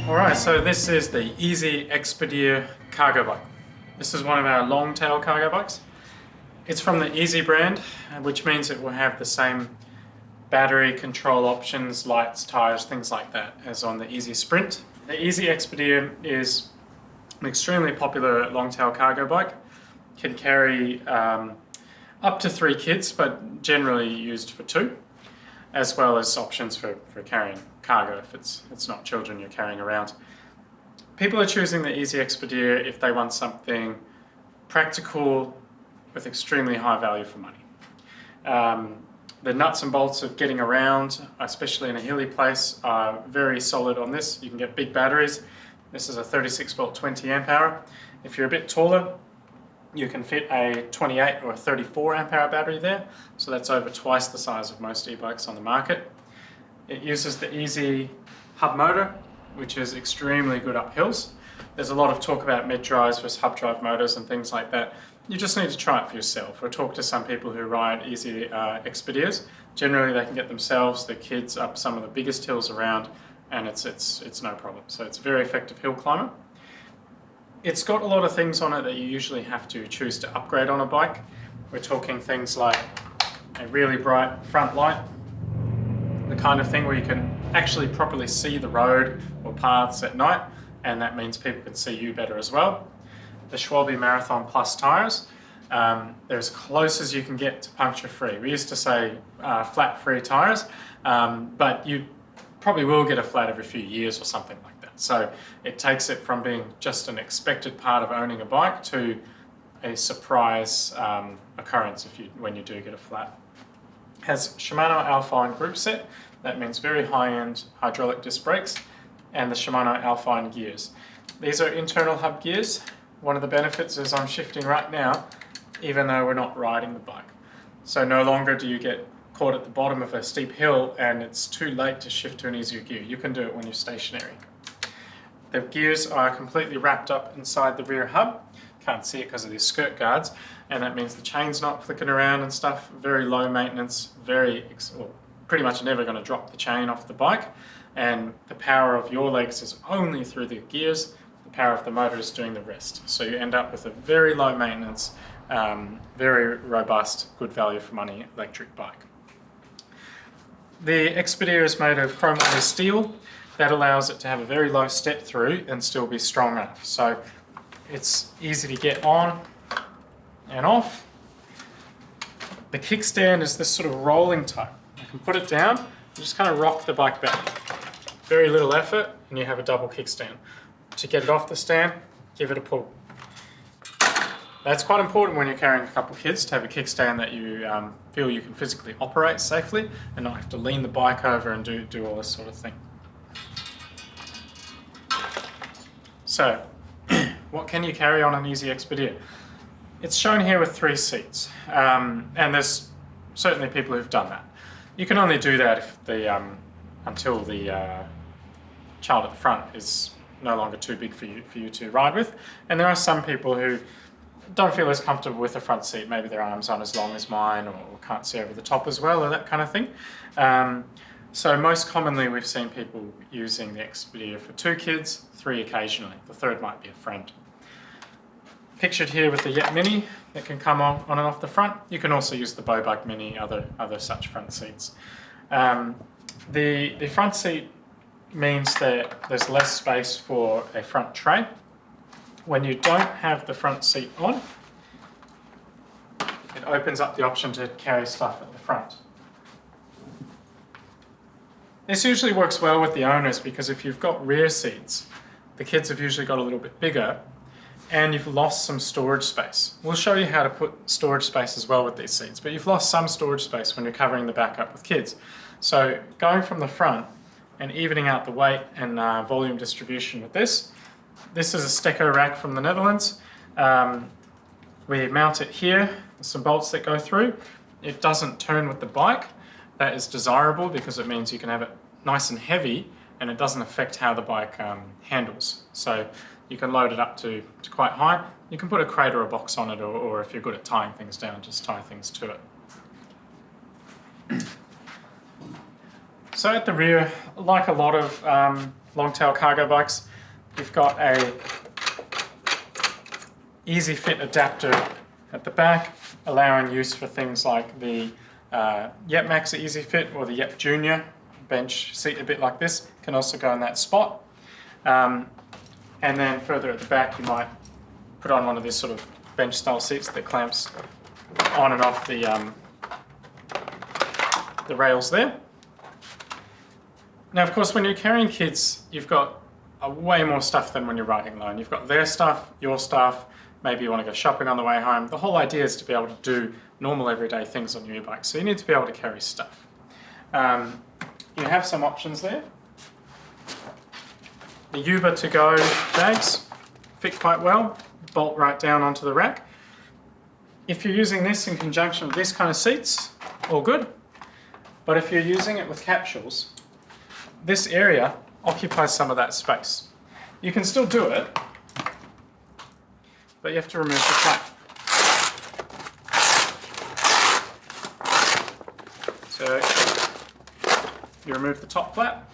Alright, so this is the eZee Expedir cargo bike. This is one of our long tail cargo bikes. It's from the eZee brand, which means it will have the same battery control options, lights, tires, things like that as on the eZee Sprint. The eZee Expedir is an extremely popular long tail cargo bike. Can carry up to 3 kids, but generally used for 2, as well as options for carrying cargo if it's not children you're carrying around. People are choosing the eZee Expedir if they want something practical with extremely high value for money. The nuts and bolts of getting around, especially in a hilly place, are very solid on this. You can get big batteries. This is a 36 volt 20 amp hour. If you're a bit taller, you can fit a 28 or a 34 amp hour battery there. So that's over twice the size of most e-bikes on the market. It uses the eZee hub motor, which is extremely good up hills. There's a lot of talk about mid drives versus hub drive motors and things like that. You just need to try it for yourself, or talk to some people who ride eZee Expedirs. Generally they can get themselves, their kids up some of the biggest hills around, and it's no problem. So it's a very effective hill climber. It's got a lot of things on it that you usually have to choose to upgrade on a bike. We're talking things like a really bright front light, the kind of thing where you can actually properly see the road or paths at night, and that means people can see you better as well. The Schwalbe Marathon Plus tyres, they're as close as you can get to puncture free. We used to say flat free tyres, but you probably will get a flat every few years or something like that. So it takes it from being just an expected part of owning a bike to a surprise occurrence when you do get a flat. It has Shimano Alpine group set. That means very high-end hydraulic disc brakes, and the Shimano Alpine gears. These are internal hub gears. One of the benefits is I'm shifting right now, even though we're not riding the bike. So no longer do you get caught at the bottom of a steep hill and it's too late to shift to an easier gear. You can do it when you're stationary. The gears are completely wrapped up inside the rear hub. Can't see it because of these skirt guards, and that means the chain's not flicking around and stuff. Very low maintenance, pretty much never going to drop the chain off the bike, and the power of your legs is only through the gears. The power of the motor is doing the rest. So you end up with a very low maintenance, very robust, good value for money electric bike. The Expedir is made of chrome alloy steel. That allows it to have a very low step through and still be strong enough. So it's easy to get on and off. The kickstand is this sort of rolling type. You can put it down and just kind of rock the bike back. Very little effort and you have a double kickstand. To get it off the stand, give it a pull. That's quite important when you're carrying a couple of kids, to have a kickstand that you feel you can physically operate safely and not have to lean the bike over and do all this sort of thing. So, what can you carry on an eZee Expedir? It's shown here with 3 seats, and there's certainly people who've done that. You can only do that if until the child at the front is no longer too big for you to ride with. And there are some people who don't feel as comfortable with the front seat. Maybe their arms aren't as long as mine, or can't see over the top as well, or that kind of thing. So most commonly we've seen people using the Expedir for 2 kids, 3 occasionally. The 3rd might be a friend. Pictured here with the Yet Mini that can come on and off the front. You can also use the Bowbug Mini, other such front seats. The front seat means that there's less space for a front tray. When you don't have the front seat on, it opens up the option to carry stuff at the front. This usually works well with the owners, because if you've got rear seats, the kids have usually got a little bit bigger and you've lost some storage space. We'll show you how to put storage space as well with these seats, but you've lost some storage space when you're covering the back up with kids. So going from the front and evening out the weight and volume distribution with this. This is a Stecco rack from the Netherlands. We mount it here, there's some bolts that go through. It doesn't turn with the bike. That is desirable because it means you can have it nice and heavy and it doesn't affect how the bike handles. So you can load it up to quite high. You can put a crate or a box on it, or if you're good at tying things down, just tie things to it. So at the rear, like a lot of long tail cargo bikes, you've got a easy fit adapter at the back, allowing use for things like the Yep Max easy fit or the Yep Junior bench seat, a bit like this, can also go in that spot. And then further at the back, you might put on one of these sort of bench style seats that clamps on and off the rails there. Now, of course, when you're carrying kids, you've got way more stuff than when you're riding alone. You've got their stuff, your stuff, maybe you want to go shopping on the way home. The whole idea is to be able to do normal everyday things on your e-bike, so you need to be able to carry stuff. You have some options there. The Uber to-go bags fit quite well, bolt right down onto the rack. If you're using this in conjunction with these kind of seats, all good. But if you're using it with capsules, this area occupies some of that space. You can still do it, but you have to remove the flap. So you remove the top flap,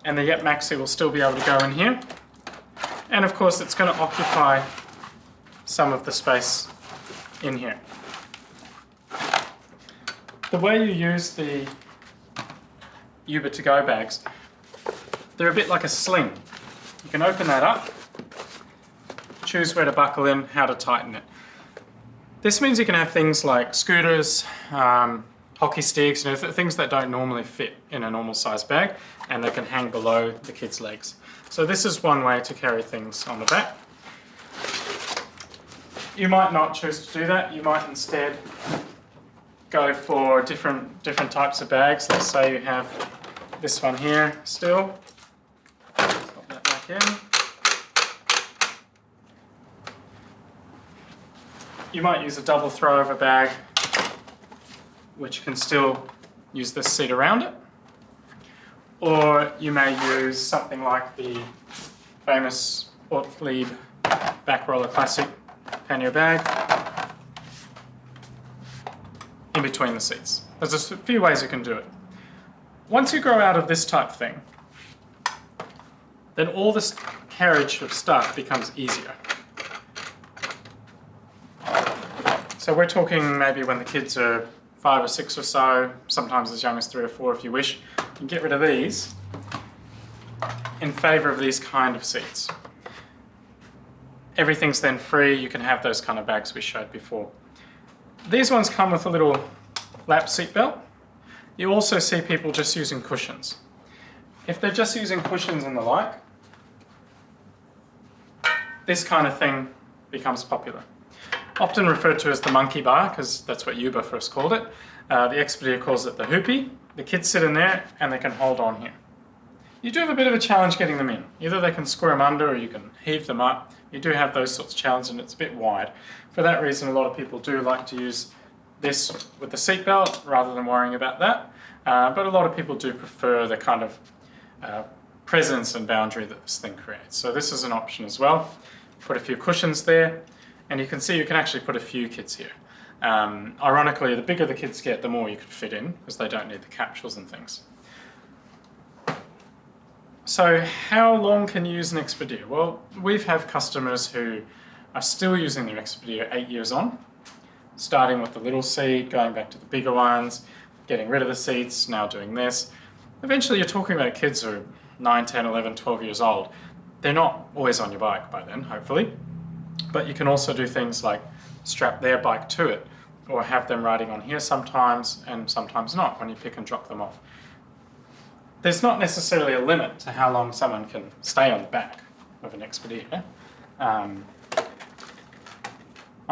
and the Yep Maxi will still be able to go in here. And of course, it's going to occupy some of the space in here. The way you use the Uber to-go bags, they're a bit like a sling. You can open that up, choose where to buckle in, how to tighten it. This means you can have things like scooters, hockey sticks, things that don't normally fit in a normal size bag, and they can hang below the kids' legs. So this is one way to carry things on the back. You might not choose to do that. You might instead go for different types of bags. Let's say you have this one here still. Pop that back in. You might use a double throw-over bag, which can still use this seat around it. Or you may use something like the famous Ortlieb Back Roller Classic pannier bag in between the seats. There's a few ways you can do it. Once you grow out of this type thing, then all this carriage of stuff becomes easier. So we're talking maybe when the kids are 5 or 6 or so, sometimes as young as 3 or 4 if you wish. You can get rid of these in favour of these kind of seats. Everything's then free. You can have those kind of bags we showed before. These ones come with a little lap seat belt. You also see people just using cushions. If they're just using cushions and the like, this kind of thing becomes popular. Often referred to as the monkey bar, because that's what Uber first called it. The Expedir calls it the hoopy. The kids sit in there and they can hold on here. You do have a bit of a challenge getting them in. Either they can squirm under or you can heave them up. You do have those sorts of challenges, and it's a bit wide. For that reason, a lot of people do like to use this with the seatbelt rather than worrying about that. But a lot of people do prefer the kind of presence and boundary that this thing creates. So this is an option as well. Put a few cushions there, and you can see you can actually put a few kids here. Ironically, the bigger the kids get, the more you can fit in, because they don't need the capsules and things. So how long can you use an Expedir? Well, we have customers who are still using their Expedir 8 years on, starting with the little seat, going back to the bigger ones, getting rid of the seats, now doing this. Eventually you're talking about kids who are 9, 10, 11, 12 years old. They're not always on your bike by then, hopefully. But you can also do things like strap their bike to it, or have them riding on here sometimes and sometimes not when you pick and drop them off. There's not necessarily a limit to how long someone can stay on the back of an Expedir. I'm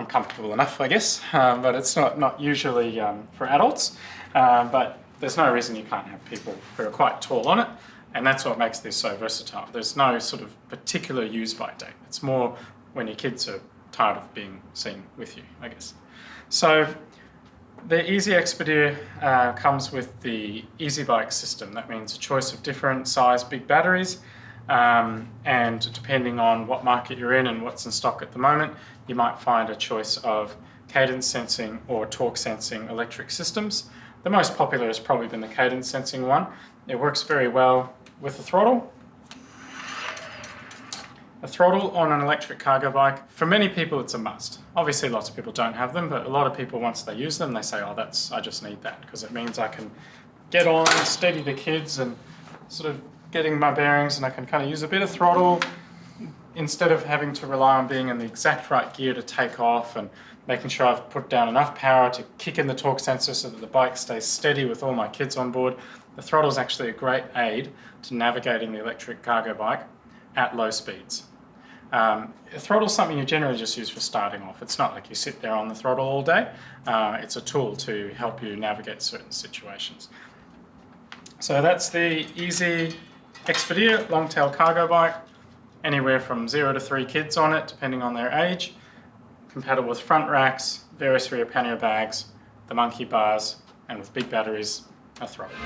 comfortable enough, I guess, but it's not usually for adults. But there's no reason you can't have people who are quite tall on it, and that's what makes this so versatile. There's no sort of particular use-by date. It's more when your kids are tired of being seen with you, I guess. So the eZee Expedir comes with the eZee system. That means a choice of different size big batteries, and depending on what market you're in and what's in stock at the moment, you might find a choice of cadence sensing or torque sensing electric systems. The most popular has probably been the cadence sensing one. It works very well with the throttle. A throttle on an electric cargo bike, for many people it's a must. Obviously lots of people don't have them, but a lot of people, once they use them, they say, oh, I just need that, because it means I can get on, steady the kids, and sort of getting my bearings, and I can kind of use a bit of throttle instead of having to rely on being in the exact right gear to take off and making sure I've put down enough power to kick in the torque sensor so that the bike stays steady with all my kids on board. The throttle is actually a great aid to navigating the electric cargo bike at low speeds. A throttle is something you generally just use for starting off. It's not like you sit there on the throttle all day. It's a tool to help you navigate certain situations. So that's the eZee Expedir long-tail cargo bike. Anywhere from 0 to 3 kids on it, depending on their age. Compatible with front racks, various rear pannier bags, the monkey bars, and with big batteries, a throttle.